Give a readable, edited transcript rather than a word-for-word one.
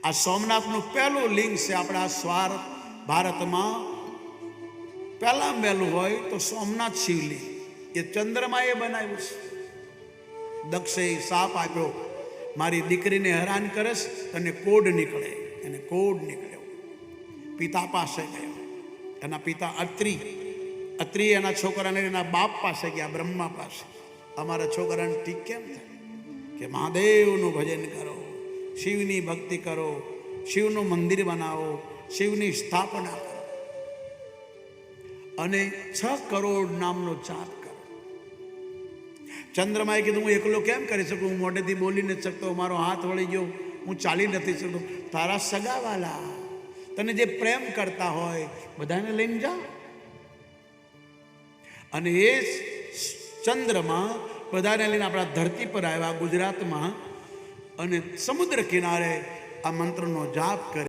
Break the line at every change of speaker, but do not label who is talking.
આ સોમનાથનું પહેલું લિંગ છે આપણા સ્વાર્થ ભારતમાં પહેલા પહેલું હોય તો સોમનાથ શિવલિંગ. એ ચંદ્રમાએ બનાવ્યું છે. દક્ષે સાપ આપ્યો, મારી દીકરીને હેરાન કરસ અને કોડ નીકળે. એને કોડ નીકળ્યો. પિતા પાસે ગયો. એના પિતા અત્રિ એના છોકરાને એના બાપ પાસે ગયા, બ્રહ્મા પાસે. અમારા છોકરાને ઠીક કેમ થાય કે મહાદેવનું ભજન કરો, શિવની ભક્તિ કરો, શિવનું મંદિર બનાવો, શિવની સ્થાપના કરો અને 6 કરોડ નામનો જાપ કરો. ચંદ્રમાએ કીધું હું એકલો કેમ કરી શકું, હું મોઢેથી બોલી નથી શકતો, મારો હાથ વળી ગયો, હું ચાલી નથી શકતો. તારા સગાવાલા તને જે પ્રેમ કરતા હોય બધાને લઈને જા. અને એ ચંદ્રમાં બધાને લઈને આપણા ધરતી પર આવ્યા ગુજરાતમાં અને સમુદ્ર કિનારે આ મંત્રનો જાપ કરે.